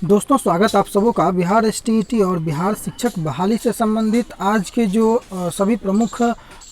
दोस्तों, स्वागत आप सबों का बिहार एसटीईटी और बिहार शिक्षक बहाली से संबंधित आज के जो सभी प्रमुख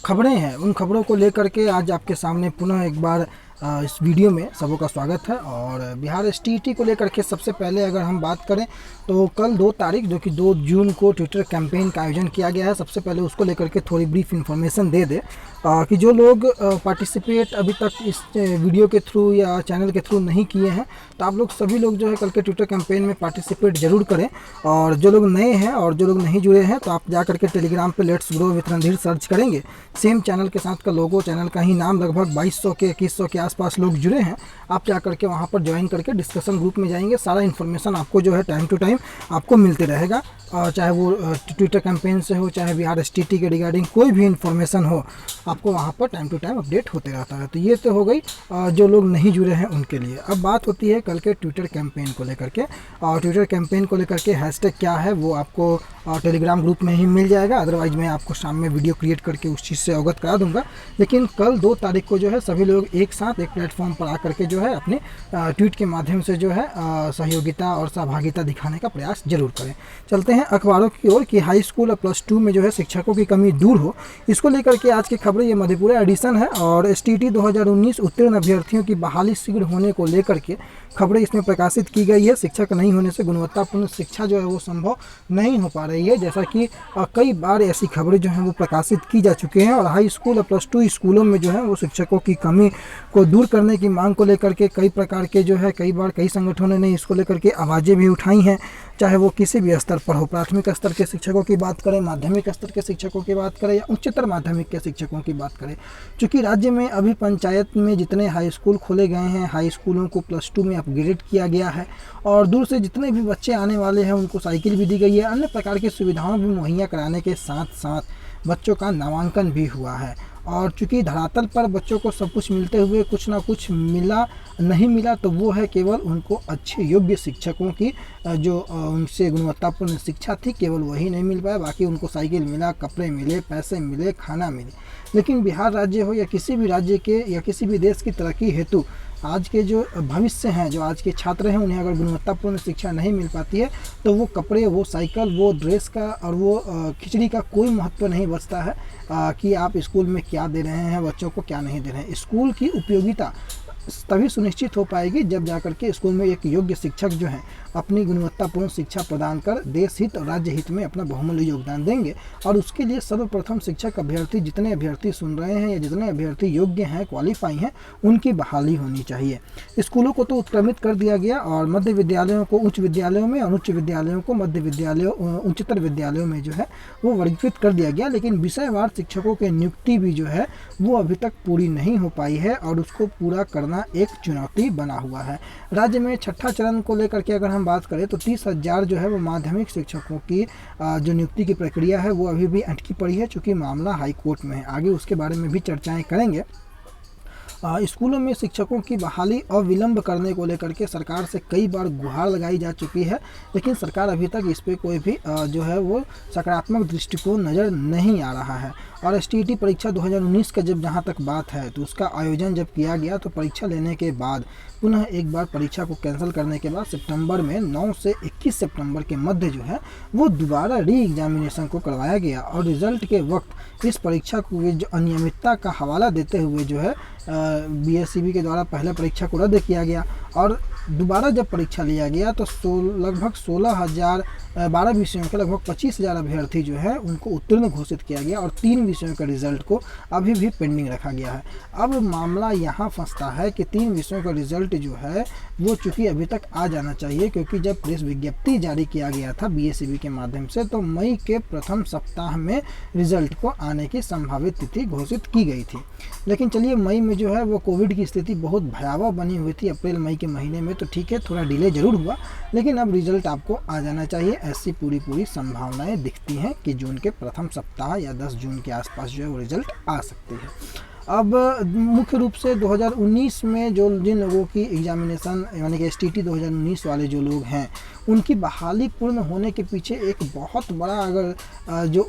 खबरें हैं उन खबरों को लेकर के आज आपके सामने पुनः एक बार इस वीडियो में सबों का स्वागत है। और बिहार एसटीईटी को लेकर के सबसे पहले अगर हम बात करें तो कल 2 तारीख जो कि 2 जून को ट्विटर कैंपेन का आयोजन किया गया है। सबसे पहले उसको लेकर के थोड़ी ब्रीफ इन्फॉर्मेशन दे दे कि जो लोग पार्टिसिपेट अभी तक इस वीडियो के थ्रू या चैनल के थ्रू नहीं किए हैं तो आप लोग सभी लोग जो है कल के ट्विटर कैंपेन में पार्टिसिपेट ज़रूर करें। और जो लोग नए हैं और जो लोग नहीं जुड़े हैं तो आप जा करके टेलीग्राम पे let's grow with Randhir search करेंगे, सेम चैनल के साथ का लोगो, चैनल का ही नाम, लगभग 2200 के 2100 के आसपास लोग जुड़े हैं। आप जा करके वहाँ पर ज्वाइन करके डिस्कशन ग्रुप में जाएंगे, सारा इन्फॉर्मेशन आपको जो है टाइम टू टाइम आपको मिलते रहेगा। चाहे वो ट्विटर कैंपेन से हो, चाहे बिहार एसटीईटी के रिगार्डिंग कोई भी इन्फॉर्मेशन हो, आपको वहाँ पर टाइम टू टाइम अपडेट होते रहता है। तो ये तो हो गई जो लोग नहीं जुड़े हैं उनके लिए। अब बात होती है कल के ट्विटर कैंपेन को लेकर के। और ट्विटर कैंपेन को लेकर के हैशटैग क्या है वो आपको टेलीग्राम ग्रुप में ही मिल जाएगा, अदरवाइज मैं आपको शाम में वीडियो क्रिएट करके उस चीज़ से अवगत करा दूंगा। लेकिन कल 2 तारीख को जो है सभी लोग एक साथ एक प्लेटफॉर्म पर आकर के जो है अपने ट्वीट के माध्यम से जो है सहयोगिता और सहभागिता दिखाने का प्रयास जरूर करें। चलते हैं अखबारों की ओर कि हाई स्कूल और +2 में जो है शिक्षकों की कमी दूर हो, इसको लेकर के आज की खबरें ये मधेपुरा एडिशन है। और एसटीईटी 2019 उत्तीर्ण अभ्यर्थियों की बहाली शीघ्र होने को लेकर के खबरें इसमें प्रकाशित की गई है। शिक्षक नहीं होने से गुणवत्तापूर्ण शिक्षा जो है वो संभव नहीं हो पा रही है, जैसा कि कई बार ऐसी खबरें जो हैं वो प्रकाशित की जा चुकी हैं। और हाई स्कूल और +2 स्कूलों में जो है वो शिक्षकों की कमी को दूर करने की मांग को लेकर के कई प्रकार के जो है कई बार कई संगठनों ने इसको लेकर के आवाज़ें भी उठाई हैं, चाहे वो किसी भी स्तर पर हो। प्राथमिक स्तर के शिक्षकों की बात करें, माध्यमिक स्तर के शिक्षकों की बात करें या उच्चतर माध्यमिक के शिक्षकों की बात करें। चूँकि राज्य में अभी पंचायत में जितने हाई स्कूल खोले गए हैं, हाई स्कूलों को +2 में अपग्रेड किया गया है और दूर से जितने भी बच्चे आने वाले हैं उनको साइकिल भी दी गई है, अन्य प्रकार की सुविधाओं भी मुहैया कराने के साथ साथ बच्चों का नामांकन भी हुआ है। और चूँकि धरातल पर बच्चों को सब कुछ मिलते हुए कुछ ना कुछ नहीं मिला तो वो है केवल उनको अच्छे योग्य शिक्षकों की जो उनसे गुणवत्तापूर्ण शिक्षा थी, केवल वही नहीं मिल पाया। बाकी उनको साइकिल मिला, कपड़े मिले, पैसे मिले, खाना मिले। लेकिन बिहार राज्य हो या किसी भी राज्य के या किसी भी देश की तरक्की हेतु आज के जो भविष्य हैं, जो आज के छात्र हैं, उन्हें अगर गुणवत्तापूर्ण शिक्षा नहीं मिल पाती है तो वो कपड़े, वो साइकिल, वो ड्रेस का और वो खिचड़ी का कोई महत्व नहीं बचता है कि आप स्कूल में क्या दे रहे हैं, बच्चों को क्या नहीं दे रहे हैं। स्कूल की उपयोगिता तभी सुनिश्चित हो पाएगी जब जाकर के स्कूल में एक योग्य शिक्षक जो हैं अपनी गुणवत्तापूर्ण शिक्षा प्रदान कर देश हित और राज्य हित में अपना बहुमूल्य योगदान देंगे। और उसके लिए सर्वप्रथम शिक्षक अभ्यर्थी, जितने अभ्यर्थी सुन रहे हैं या जितने अभ्यर्थी योग्य हैं, क्वालिफाई हैं, उनकी बहाली होनी चाहिए। स्कूलों को तो उत्क्रमित कर दिया गया और मध्य विद्यालयों को उच्च विद्यालयों में और उच्च विद्यालयों को मध्य विद्यालयों, उच्चतर विद्यालयों में जो है वो वर्गीकृत कर दिया गया। लेकिन विषयवार शिक्षकों की नियुक्ति भी जो है वो अभी तक पूरी नहीं हो पाई है और उसको पूरा करना एक चुनौती बना हुआ है। राज्य में छठा चरण को लेकर के अगर हम बात करें तो 30,000 जो है वो माध्यमिक शिक्षकों की जो नियुक्ति की प्रक्रिया है वो अभी भी अटकी पड़ी है, चूँकि मामला हाई कोर्ट में है। आगे उसके बारे में भी चर्चाएं करेंगे। स्कूलों में शिक्षकों की बहाली अविलंब करने को लेकर के सरकार से कई बार गुहार लगाई जा चुकी है, लेकिन सरकार अभी तक इस पर कोई भी जो है वो सकारात्मक दृष्टिकोण नज़र नहीं आ रहा है। और एसटीईटी परीक्षा 2019 का जब जहाँ तक बात है तो उसका आयोजन जब किया गया तो परीक्षा लेने के बाद पुनः एक बार परीक्षा को कैंसिल करने के बाद सितंबर में 9 से 21 सितंबर के मध्य जो है वो दोबारा री एग्जामिनेशन को करवाया गया। और रिजल्ट के वक्त इस परीक्षा को जो अनियमितता का हवाला देते हुए जो है बीएसईबी के द्वारा पहले परीक्षा को रद्द किया गया और दोबारा जब परीक्षा लिया गया तो लगभग 16,000 12 विषयों के लगभग 25,000 अभ्यर्थी जो है उनको उत्तीर्ण घोषित किया गया और 3 विषयों के रिजल्ट को अभी भी पेंडिंग रखा गया है। अब मामला यहाँ फंसता है कि 3 विषयों का रिजल्ट जो है वो चूँकि अभी तक आ जाना चाहिए, क्योंकि जब प्रेस विज्ञप्ति जारी किया गया था बीएसईबी के माध्यम से तो मई के प्रथम सप्ताह में रिजल्ट को आने की संभावित तिथि घोषित की गई थी। लेकिन चलिए, मई में जो है वो कोविड की स्थिति बहुत भयावह बनी हुई थी अप्रैल मई के महीने में, तो ठीक है थोड़ा डिले जरूर हुआ, लेकिन अब रिजल्ट आपको आ जाना चाहिए। ऐसी पूरी संभावनाएं दिखती हैं कि जून के प्रथम सप्ताह या 10 जून के आसपास जो है वो रिजल्ट आ सकती है। अब मुख्य रूप से 2019 में जो जिन लोगों की एग्जामिनेशन यानी कि एसटीईटी 2019 वाले जो लोग हैं उनकी बहाली पूर्ण होने के पीछे एक बहुत बड़ा अगर जो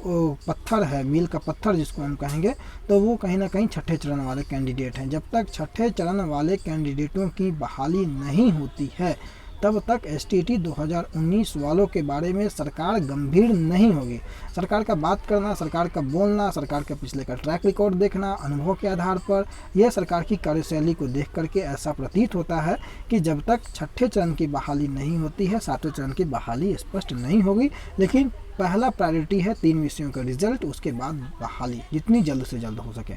पत्थर है, मील का पत्थर जिसको हम कहेंगे, तो वो कहीं ना कहीं छठे चरण वाले कैंडिडेट हैं। जब तक छठे चरण वाले कैंडिडेटों की बहाली नहीं होती है तब तक STT 2019 वालों के बारे में सरकार गंभीर नहीं होगी। सरकार का बात करना, सरकार का बोलना, सरकार के पिछले का ट्रैक रिकॉर्ड देखना, अनुभव के आधार पर यह सरकार की कार्यशैली को देख करके ऐसा प्रतीत होता है कि जब तक छठे चरण की बहाली नहीं होती है, सातवें चरण की बहाली स्पष्ट नहीं होगी। लेकिन पहला प्रायोरिटी है 3 विषयों का रिजल्ट, उसके बाद बहाली जितनी जल्द से जल्द हो सके।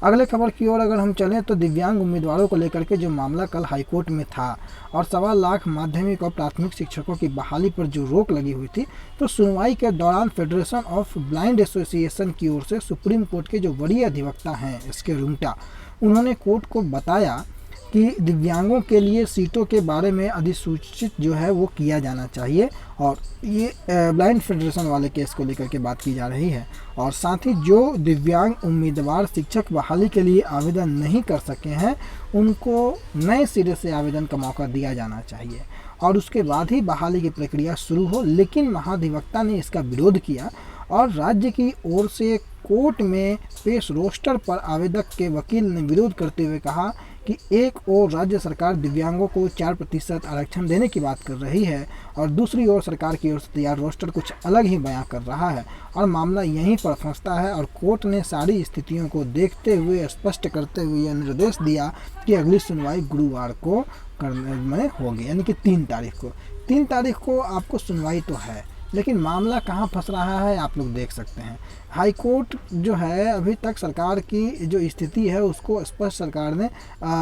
अगले खबर की ओर अगर हम चलें तो दिव्यांग उम्मीदवारों को लेकर के जो मामला कल हाईकोर्ट में था और 1.25 लाख माध्यमिक और प्राथमिक शिक्षकों की बहाली पर जो रोक लगी हुई थी, तो सुनवाई के दौरान फेडरेशन ऑफ ब्लाइंड एसोसिएशन की ओर से सुप्रीम कोर्ट के जो वरीय अधिवक्ता हैं इसके रुंगटा, उन्होंने कोर्ट को बताया कि दिव्यांगों के लिए सीटों के बारे में अधिसूचित जो है वो किया जाना चाहिए। और ये ब्लाइंड फेडरेशन वाले केस को लेकर के बात की जा रही है। और साथ ही जो दिव्यांग उम्मीदवार शिक्षक बहाली के लिए आवेदन नहीं कर सके हैं, उनको नए सिरे से आवेदन का मौका दिया जाना चाहिए और उसके बाद ही बहाली की प्रक्रिया शुरू हो। लेकिन महाधिवक्ता ने इसका विरोध किया और राज्य की ओर से कोर्ट में पेश रोस्टर पर आवेदक के वकील ने विरोध करते हुए कहा कि एक ओर राज्य सरकार दिव्यांगों को 4% आरक्षण देने की बात कर रही है और दूसरी ओर सरकार की ओर से तैयार रोस्टर कुछ अलग ही बयां कर रहा है और मामला यहीं पर फंसता है। और कोर्ट ने सारी स्थितियों को देखते हुए स्पष्ट करते हुए यह निर्देश दिया कि अगली सुनवाई गुरुवार को करने में होगी, यानी कि 3 तारीख को। 3 तारीख को आपको सुनवाई तो है, लेकिन मामला कहाँ फंस रहा है आप लोग देख सकते हैं। हाई कोर्ट जो है अभी तक सरकार की जो स्थिति है उसको स्पष्ट सरकार ने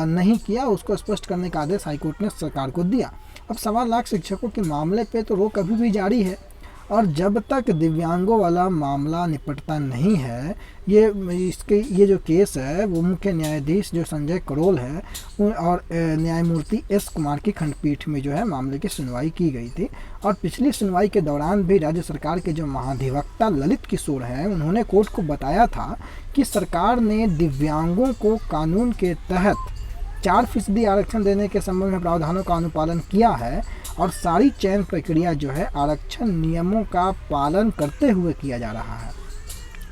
नहीं किया, उसको स्पष्ट करने का आदेश हाई कोर्ट ने सरकार को दिया। अब 1.25 लाख शिक्षकों के मामले पे तो रोक अभी भी जारी है और जब तक दिव्यांगों वाला मामला निपटता नहीं है, ये जो केस है वो मुख्य न्यायाधीश जो संजय करोल है और न्यायमूर्ति S कुमार की खंडपीठ में जो है मामले की सुनवाई की गई थी। और पिछली सुनवाई के दौरान भी राज्य सरकार के जो महाधिवक्ता ललित किशोर हैं, उन्होंने कोर्ट को बताया था कि सरकार ने दिव्यांगों को कानून के तहत 4% आरक्षण देने के संबंध में प्रावधानों का अनुपालन किया है और सारी चयन प्रक्रिया जो है आरक्षण नियमों का पालन करते हुए किया जा रहा है।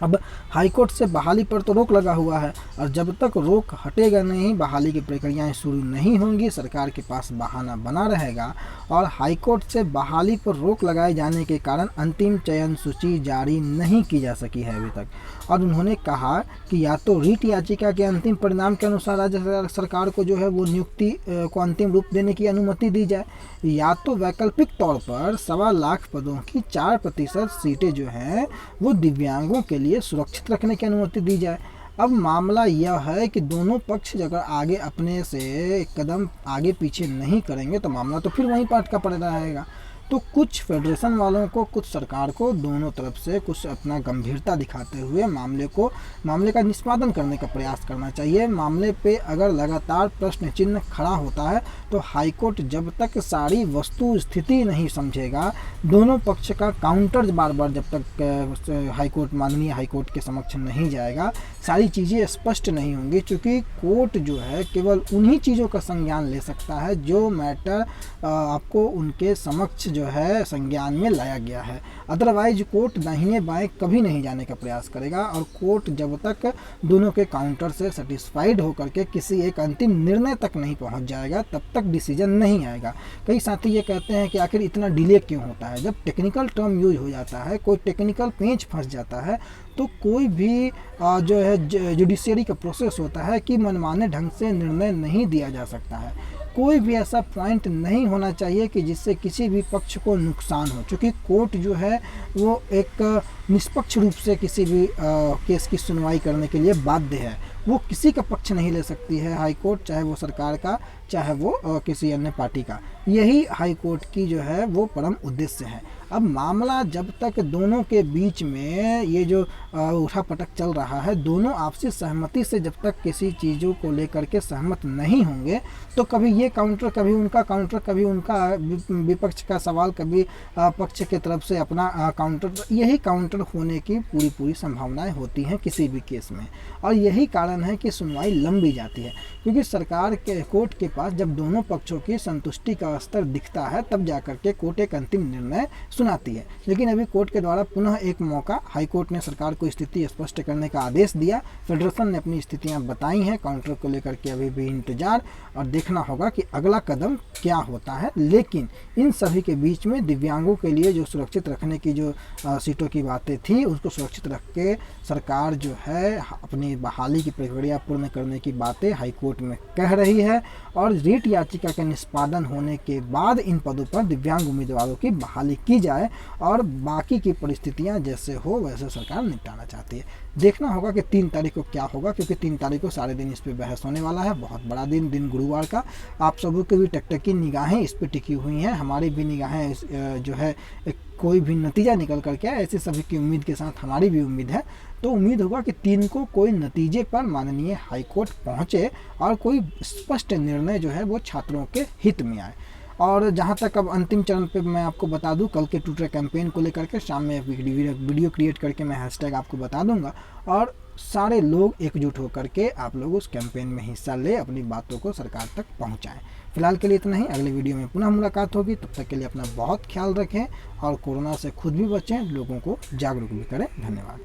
अब हाईकोर्ट से बहाली पर तो रोक लगा हुआ है और जब तक रोक हटेगा नहीं, बहाली की प्रक्रियाएं शुरू नहीं होंगी, सरकार के पास बहाना बना रहेगा। और हाईकोर्ट से बहाली पर रोक लगाए जाने के कारण अंतिम चयन सूची जारी नहीं की जा सकी है अभी तक। और उन्होंने कहा कि या तो रीट याचिका के अंतिम परिणाम के अनुसार राज्य सरकार को जो है वो नियुक्ति को अंतिम रूप देने की अनुमति दी जाए, या तो वैकल्पिक तौर पर 1.25 लाख पदों की 4% सीटें जो हैं वो दिव्यांगों के लिए सुरक्षित रखने की अनुमति दी जाए। अब मामला यह है कि दोनों पक्ष अगर आगे अपने से एक कदम आगे पीछे नहीं करेंगे तो मामला तो फिर वहीं पाट का पड़ रहेगा। तो कुछ फेडरेशन वालों को, कुछ सरकार को, दोनों तरफ से कुछ अपना गंभीरता दिखाते हुए मामले का निष्पादन करने का प्रयास करना चाहिए। मामले पे अगर लगातार प्रश्न चिन्ह खड़ा होता है तो हाईकोर्ट जब तक सारी वस्तु स्थिति नहीं समझेगा, दोनों पक्ष का काउंटर बार बार जब तक माननीय हाईकोर्ट के समक्ष नहीं जाएगा, सारी चीज़ें स्पष्ट नहीं होंगी। क्योंकि कोर्ट जो है केवल उन्हीं चीज़ों का संज्ञान ले सकता है जो मैटर आपको उनके समक्ष जो है संज्ञान में लाया गया है। अदरवाइज कोर्ट दाहिने बाएं कभी नहीं जाने का प्रयास करेगा और कोर्ट जब तक दोनों के काउंटर से सेटिस्फाइड होकर के किसी एक अंतिम निर्णय तक नहीं पहुंच जाएगा, तब तक डिसीजन नहीं आएगा। कई साथी ये कहते हैं कि आखिर इतना डिले क्यों होता है। जब टेक्निकल टर्म यूज हो जाता है, कोई टेक्निकल पेंच फंस जाता है, तो कोई भी जो है जुडिशियरी का प्रोसेस होता है कि मनमाने ढंग से निर्णय नहीं दिया जा सकता है। कोई भी ऐसा पॉइंट नहीं होना चाहिए कि जिससे किसी भी पक्ष को नुकसान हो। क्योंकि कोर्ट जो है वो एक निष्पक्ष रूप से किसी भी केस की सुनवाई करने के लिए बाध्य है। वो किसी का पक्ष नहीं ले सकती है हाई कोर्ट, चाहे वो सरकार का, चाहे वो किसी अन्य पार्टी का। यही हाई कोर्ट की जो है वो परम उद्देश्य है। अब मामला जब तक दोनों के बीच में ये जो उठापटक चल रहा है, दोनों आपसी सहमति से जब तक किसी चीज़ों को लेकर के सहमत नहीं होंगे, तो कभी ये काउंटर, कभी उनका काउंटर, कभी उनका विपक्ष का सवाल, कभी पक्ष की तरफ से अपना काउंटर, यही काउंटर होने की पूरी संभावनाएं होती हैं किसी भी केस में। और यही कारण कारण है कि सुनवाई लंबी जाती है, क्योंकि सरकार के कोर्ट के पास जब दोनों पक्षों की संतुष्टि का स्तर दिखता है तब जाकर के कोर्ट एक अंतिम निर्णय सुनाती है। लेकिन अभी कोर्ट के द्वारा पुनः एक मौका, हाई कोर्ट ने सरकार को स्थिति स्पष्ट करने का आदेश दिया, फेडरेशन ने अपनी स्थितियां बताई हैं, काउंटर को लेकर के अभी भी इंतजार और देखना होगा कि अगला कदम क्या होता है। लेकिन इन सभी के बीच में दिव्यांगों के लिए जो सुरक्षित रखने की जो सीटों की बातें थी उसको सुरक्षित रख के सरकार जो है अपनी बहाली की प्रक्रिया पूर्ण करने की बातें हाई कोर्ट में कह रही है और रीट याचिका के निष्पादन होने के बाद इन पदों पर दिव्यांग उम्मीदवारों की बहाली की जाए और बाकी की परिस्थितियां जैसे हो वैसे सरकार निपटाना चाहती है। देखना होगा कि 3 तारीख को क्या होगा, क्योंकि 3 तारीख को सारे दिन इस पर बहस होने वाला है। बहुत बड़ा दिन गुरुवार का। आप सबों की भी टकटकी निगाहें इस पर टिकी हुई हैं, हमारी भी निगाहें जो है कोई भी नतीजा निकल करके आए, ऐसे सभी की उम्मीद के साथ हमारी भी उम्मीद है। तो उम्मीद होगा कि 3 को कोई नतीजे पर माननीय हाईकोर्ट पहुंचे और कोई स्पष्ट निर्णय जो है वो छात्रों के हित में आए। और जहां तक अब अंतिम चरण पे मैं आपको बता दूं, कल के ट्विटर कैंपेन को लेकर के शाम में वीडियो क्रिएट करके मैं हैशटैग आपको बता दूंगा और सारे लोग एकजुट होकर के आप लोग उस कैंपेन में हिस्सा ले अपनी बातों को सरकार तक पहुंचाएं। फिलहाल के लिए इतना ही, अगले वीडियो में पुनः मुलाकात होगी। तब तक के लिए अपना बहुत ख्याल रखें और कोरोना से खुद भी बचें, लोगों को जागरूक भी करें। धन्यवाद।